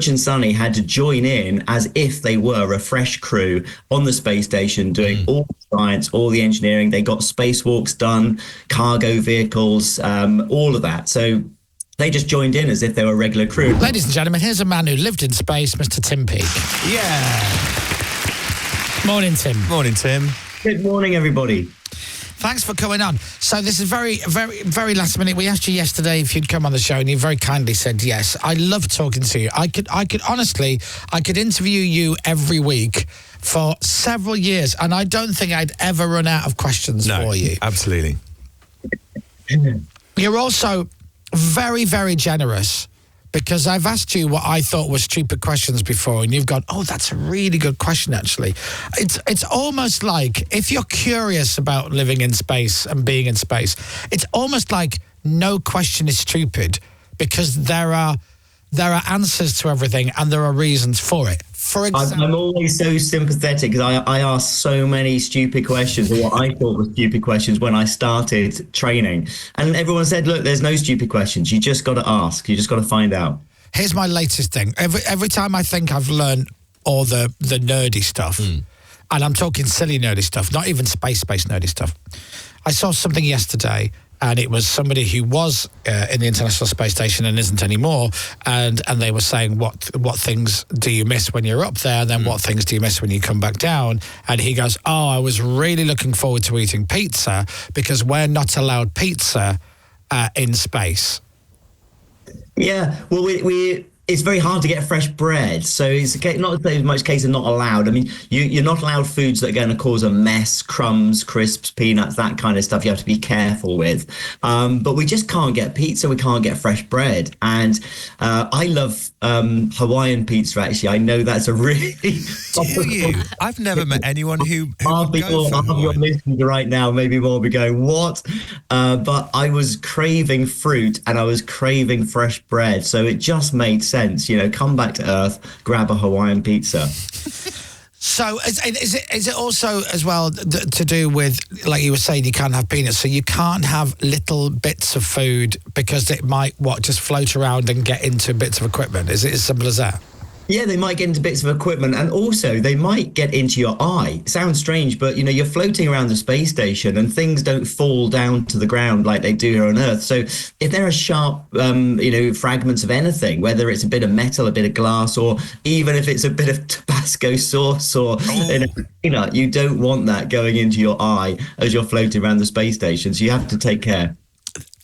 Butch and Suni had to join in as if they were a fresh crew on the space station doing all the science, all the engineering. They got spacewalks done, cargo vehicles, all of that. So they just joined in as if they were a regular crew. Ladies and gentlemen, here's a man who lived in space, Mr. Tim Peake. Yeah. Morning, Tim. Morning, Tim. Good morning, everybody. Thanks for coming on. So this is very, very, very last minute. We asked you yesterday if you'd come on the show, and you very kindly said yes. I love talking to you. I could honestly, I could interview you every week for several years, and I don't think I'd ever run out of questions for you. Absolutely. You're also very, very generous, because I've asked you what I thought were stupid questions before, and you've gone, oh, that's a really good question, actually. It's almost like, if you're curious about living in space and being in space, it's almost like no question is stupid, because there are answers to everything and there are reasons for it. For example, I'm always so sympathetic because I asked so many stupid questions, or what I thought were stupid questions, when I started training. And everyone said, look, there's no stupid questions. You just got to ask. You just got to find out. Here's my latest thing. Every time I think I've learned all the nerdy stuff, and I'm talking silly nerdy stuff, not even space nerdy stuff. I saw something yesterday, and it was somebody who was in the International Space Station and isn't anymore, and they were saying, what things do you miss when you're up there, and then what things do you miss when you come back down? And he goes, oh, I was really looking forward to eating pizza, because we're not allowed pizza in space. Yeah, well, it's very hard to get fresh bread, so it's not as much case of not allowed. I mean, you're not allowed foods that are going to cause a mess, crumbs, crisps, peanuts, that kind of stuff you have to be careful with. But we just can't get pizza, we can't get fresh bread. And I love Hawaiian pizza, actually. I know that's a really... Do you? I've never met anyone who half your listeners right now maybe will be going, what? But I was craving fruit and I was craving fresh bread, so it just made sense. Come back to Earth, grab a Hawaiian pizza. So is it also as well to do with, like you were saying, you can't have peanuts, so you can't have little bits of food because it might just float around and get into bits of equipment? Is it as simple as that? Yeah, they might get into bits of equipment, and also they might get into your eye. It sounds strange, but you're floating around the space station and things don't fall down to the ground like they do here on Earth. So if there are sharp, fragments of anything, whether it's a bit of metal, a bit of glass, or even if it's a bit of Tabasco sauce or peanut, you don't want that going into your eye as you're floating around the space station. So you have to take care.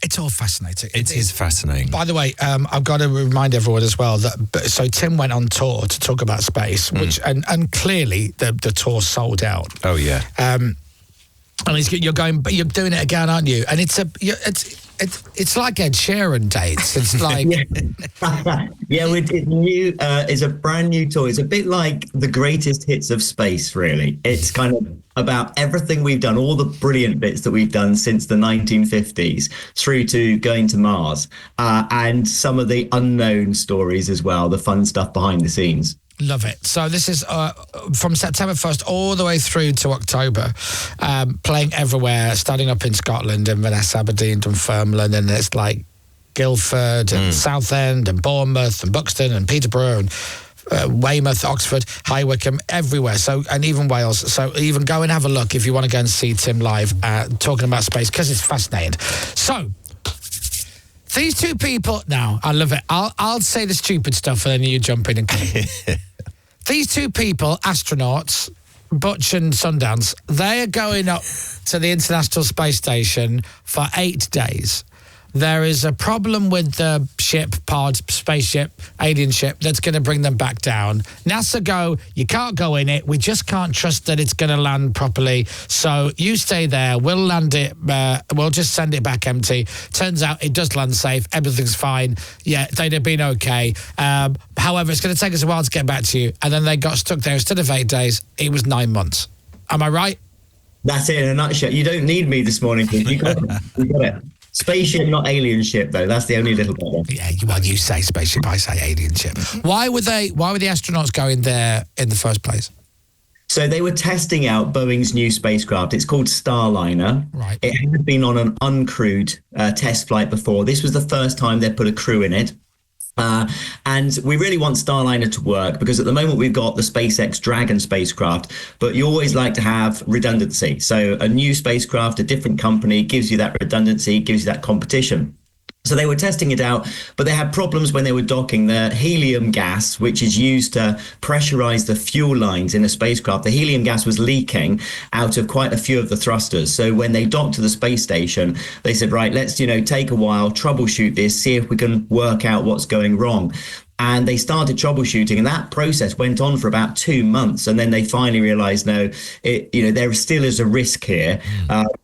It's all fascinating. It is fascinating. By the way, I've got to remind everyone as well so Tim went on tour to talk about space, which and clearly the tour sold out. Oh yeah. And you're doing it again, aren't you? And it's like Ed Sheeran dates. It's like it's new. It's a brand new tour. It's a bit like the greatest hits of space, really. It's kind of about everything we've done, all the brilliant bits that we've done since the 1950s through to going to Mars, and some of the unknown stories as well, the fun stuff behind the scenes. Love it. So this is from September 1st all the way through to October, playing everywhere, starting up in Scotland, Inverness, Aberdeen, Dunfermline, and it's like Guildford and Southend and Bournemouth and Buxton and Peterborough and Weymouth, Oxford, High Wycombe, everywhere. So, and even Wales. So even go and have a look if you want to go and see Tim live talking about space, because it's fascinating. So these two people, now I love it. I'll say the stupid stuff and then you jump in and these two people, astronauts, Butch and Sundance, they are going up to the International Space Station for 8 days. There is a problem with the spaceship, alien ship, that's going to bring them back down. NASA go, you can't go in it. We just can't trust that it's going to land properly. So you stay there. We'll land it. We'll just send it back empty. Turns out it does land safe. Everything's fine. Yeah, they'd have been okay. However, it's going to take us a while to get back to you. And then they got stuck there. Instead of 8 days, it was 9 months. Am I right? That's it in a nutshell. You don't need me this morning. You got it. You got it. Spaceship, not alien ship, though. That's the only little bit. Yeah, well, you say spaceship, I say alien ship. Why were the astronauts going there in the first place? So they were testing out Boeing's new spacecraft. It's called Starliner. Right. It had been on an uncrewed test flight before. This was the first time they put a crew in it. And we really want Starliner to work because at the moment we've got the SpaceX Dragon spacecraft, but you always like to have redundancy. So a new spacecraft, a different company gives you that redundancy, gives you that competition. So they were testing it out, but they had problems when they were docking. The helium gas, which is used to pressurize the fuel lines in a spacecraft, the helium gas was leaking out of quite a few of the thrusters. So when they docked to the space station, they said, right, let's, take a while, troubleshoot this, see if we can work out what's going wrong. And they started troubleshooting, and that process went on for about 2 months. And then they finally realized, no, there still is a risk here.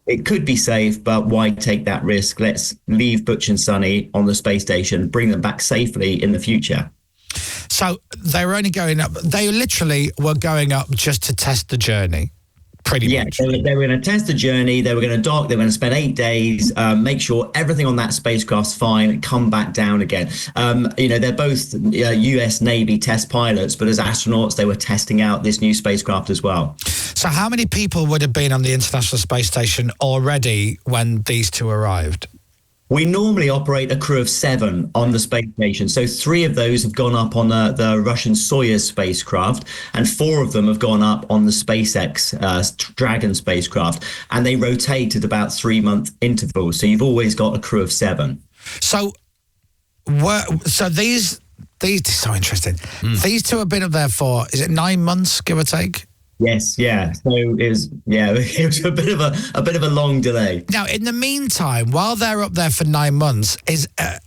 It could be safe, but why take that risk? Let's leave Butch and Suni on the space station, bring them back safely in the future. So they were only going up. They literally were going up just to test the journey. Pretty much. They were going to test the journey. They were going to dock. They were going to spend 8 days, make sure everything on that spacecraft's fine, come back down again. They're both US Navy test pilots, but as astronauts, they were testing out this new spacecraft as well. So how many people would have been on the International Space Station already when these two arrived? We normally operate a crew of 7 on the space station. So 3 of those have gone up on the Russian Soyuz spacecraft, and 4 of them have gone up on the SpaceX Dragon spacecraft. And they rotate at about 3-month intervals. So you've always got a crew of 7. So these is so interesting. These two have been up there for, is it 9 months, give or take? Yes, yeah. So it was a bit of a long delay. Now, in the meantime, while they're up there for 9 months,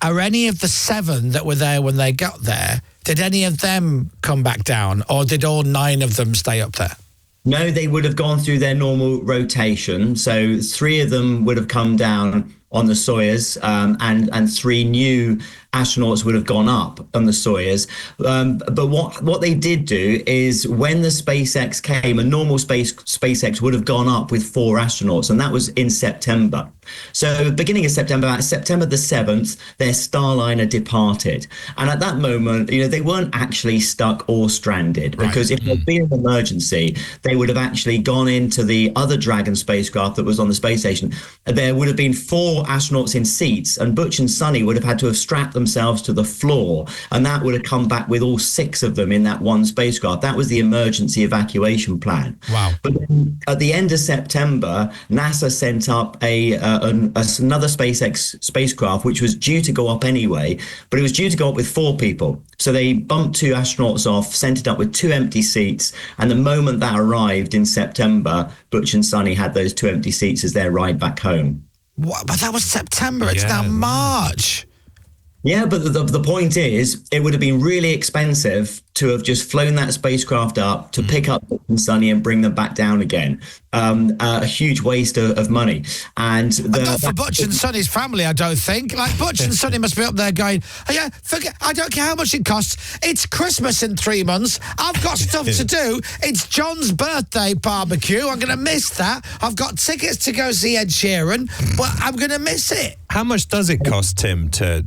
are any of the 7 that were there when they got there? Did any of them come back down, or did all 9 of them stay up there? No, they would have gone through their normal rotation. So 3 of them would have come down on the Soyuz, and 3 new astronauts would have gone up on the Soyuz. But what they did do is when the SpaceX came, a normal SpaceX would have gone up with 4 astronauts, and that was in September. So beginning of September, about September the 7th, their Starliner departed. And at that moment, they weren't actually stuck or stranded, because if there'd been an emergency, they would have actually gone into the other Dragon spacecraft that was on the space station. There would have been 4 astronauts in seats, and Butch and Suni would have had to have strapped themselves to the floor, and that would have come back with all 6 of them in that one spacecraft. That was the emergency evacuation plan. Wow. But then at the end of September, NASA sent up another SpaceX spacecraft, which was due to go up anyway, but it was due to go up with 4 people. So they bumped 2 astronauts off, sent it up with 2 empty seats, and the moment that arrived in September, Butch and Suni had those 2 empty seats as their ride back home. What? But that was September. It's now March. Yeah, but the point is, it would have been really expensive to have just flown that spacecraft up to pick up Butch and Suni and bring them back down again. A huge waste of money. And not for Butch and Suni's family, I don't think. Like, Butch and Suni must be up there going, oh, yeah, forget, I don't care how much it costs. It's Christmas in 3 months. I've got stuff to do. It's John's birthday barbecue. I'm going to miss that. I've got tickets to go see Ed Sheeran, but I'm going to miss it. How much does it cost, Tim, to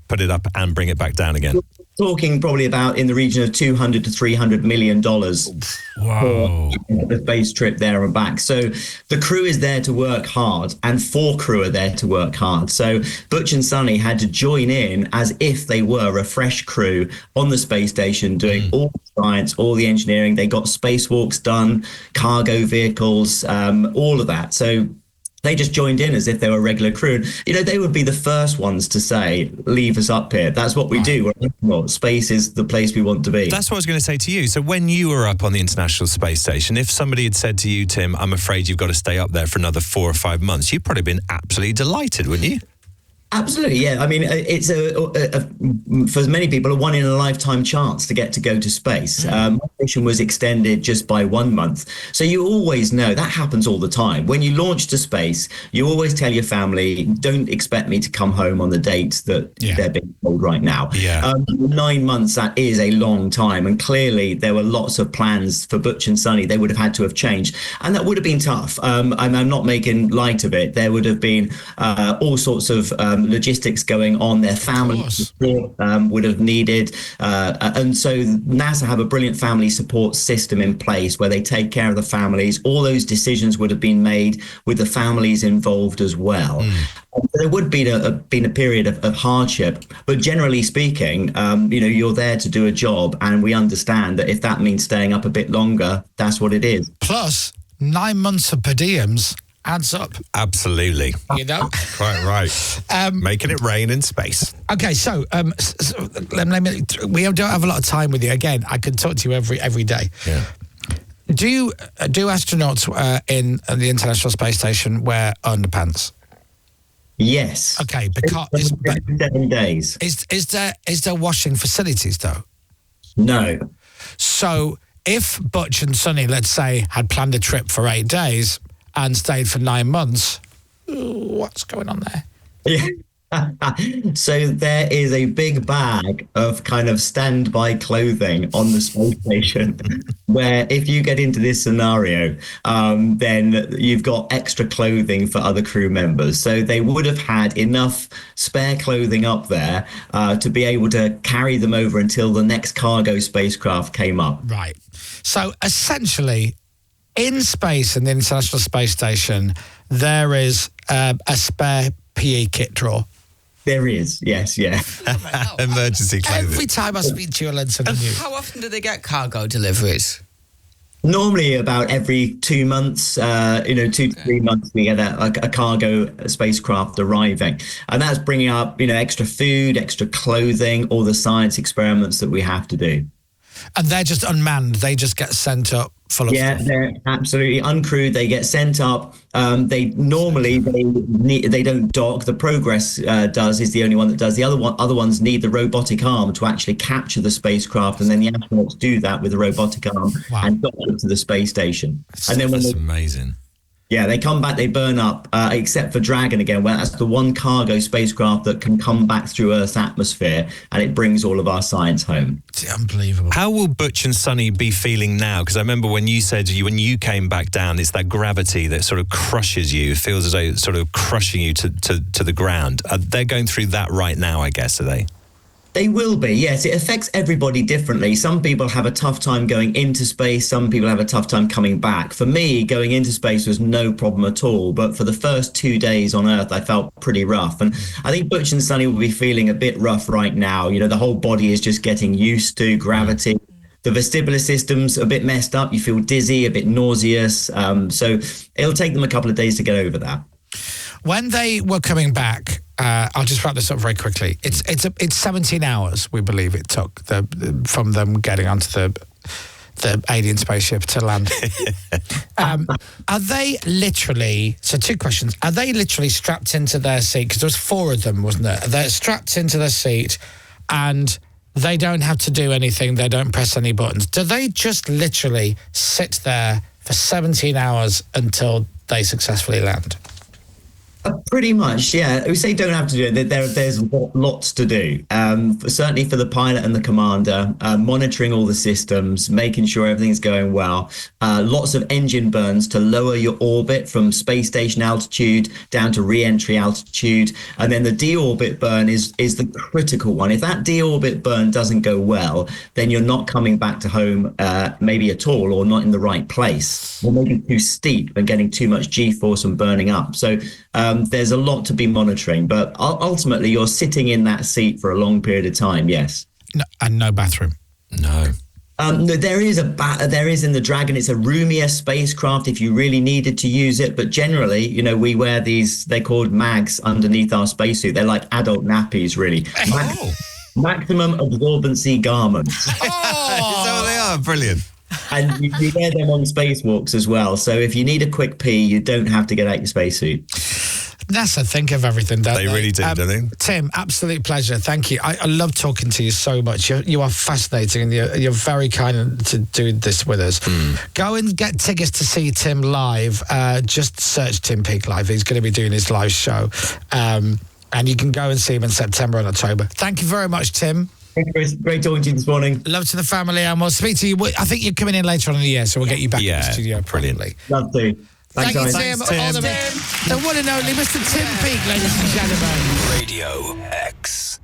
put it up and bring it back down again? Talking probably about in the region of $200 to $300 million Whoa. for the space trip there and back. So the crew is there to work hard, and 4 crew are there to work hard. So Butch and Suni had to join in as if they were a fresh crew on the space station doing all the science, all the engineering. They got spacewalks done, cargo vehicles, all of that. So they just joined in as if they were a regular crew. They would be the first ones to say, leave us up here. That's what we do. Space is the place we want to be. That's what I was going to say to you. So when you were up on the International Space Station, if somebody had said to you, Tim, I'm afraid you've got to stay up there for another 4 or 5 months, you'd probably been absolutely delighted, wouldn't you? Absolutely, yeah. I mean, it's for many people a one-in-a-lifetime chance to get to go to space. My mission was extended just by 1 month. So you always know that happens all the time. When you launch to space, you always tell your family, don't expect me to come home on the dates that they're being told right now. 9 months, that is a long time. And clearly there were lots of plans for Butch and Suni. They would have had to have changed. And that would have been tough. I'm not making light of it. There would have been all sorts of logistics going on. Their family support would have needed. And so NASA have a brilliant family support system in place where they take care of the families. All those decisions would have been made with the families involved as well. There would be been a period of hardship, but generally speaking, you're there to do a job, and we understand that if that means staying up a bit longer, that's what it is. Plus, 9 months of per diems adds up. Absolutely. You know? Quite right. Making it rain in space. Okay, so we don't have a lot of time with you. Again, I could talk to you every day. Yeah. Do astronauts in the International Space Station wear underpants? Yes. Okay, because 7 days. Is there washing facilities though? No. So if Butch and Suni, let's say, had planned a trip for 8 days and stayed for 9 months, what's going on there? Yeah. So there is a big bag of kind of standby clothing on the space station where if you get into this scenario, then you've got extra clothing for other crew members. So they would have had enough spare clothing up there to be able to carry them over until the next cargo spacecraft came up. Right. So essentially, in space, in the International Space Station, there is a spare PE kit drawer. There is, yes, yeah. Emergency clothing. Every time I speak to you, I learn something new. How often do they get cargo deliveries? Normally about every 2 months, 2 to 3 months, we get a cargo spacecraft arriving. And that's bringing up, extra food, extra clothing, all the science experiments that we have to do. And they're just unmanned. They just get sent up full of stuff. They're absolutely uncrewed. They get sent up. They don't dock. The Progress is the only one that does. The other ones need the robotic arm to actually capture the spacecraft, and then the astronauts do that with the robotic arm and dock it to the space station. That's amazing. Yeah, they come back, they burn up, except for Dragon again, where that's the one cargo spacecraft that can come back through Earth's atmosphere, and it brings all of our science home. It's unbelievable. How will Butch and Suni be feeling now? Because I remember when you said when you came back down, it's that gravity that sort of crushes you. It feels as though it's sort of crushing you to the ground. They're going through that right now, I guess, are they? They will be, yes. It affects everybody differently. Some people have a tough time going into space. Some people have a tough time coming back. For me, going into space was no problem at all. But for the first 2 days on Earth, I felt pretty rough. And I think Butch and Suni will be feeling a bit rough right now. The whole body is just getting used to gravity. The vestibular system's a bit messed up. You feel dizzy, a bit nauseous. So it'll take them a couple of days to get over that. When they were coming back, I'll just wrap this up very quickly. It's 17 hours, we believe it took from them getting onto the alien spaceship to land. Are they literally? So 2 questions. Are they literally strapped into their seat? Because there was 4 of them, wasn't there? They're strapped into their seat, and they don't have to do anything. They don't press any buttons. Do they just literally sit there for 17 hours until they successfully land? Pretty much, yeah. We say don't have to do it. There's lots to do. Certainly for the pilot and the commander, monitoring all the systems, making sure everything's going well. Lots of engine burns to lower your orbit from space station altitude down to re-entry altitude. And then the deorbit burn is the critical one. If that deorbit burn doesn't go well, then you're not coming back to home maybe at all, or not in the right place, or maybe too steep and getting too much G-force and burning up. So there's a lot to be monitoring, but ultimately you're sitting in that seat for a long period of time. Yes. No, and no bathroom. No. There is in the Dragon. It's a roomier spacecraft if you really needed to use it. But generally, we wear these. They're called mags underneath our spacesuit. They're like adult nappies, really. Maximum absorbency garments. Is that what they are? Brilliant. And you wear them on spacewalks as well. So if you need a quick pee, you don't have to get out your spacesuit. NASA think of everything, don't they? They really do, don't they? Tim, absolute pleasure. Thank you. I love talking to you so much. You are fascinating, and you're very kind to do this with us. Go and get tickets to see Tim live. Just search Tim Peake Live. He's going to be doing his live show. And you can go and see him in September and October. Thank you very much, Tim. Thank you, Chris. Great talking to you this morning. Love to the family, and we'll speak to you. I think you're coming in later on in the year, so we'll get you back in the studio. Brilliant. Love to. Thank you, guys. Tim. Thanks, Tim. All the one and only Mr. Tim Peake, ladies and gentlemen. Radio X.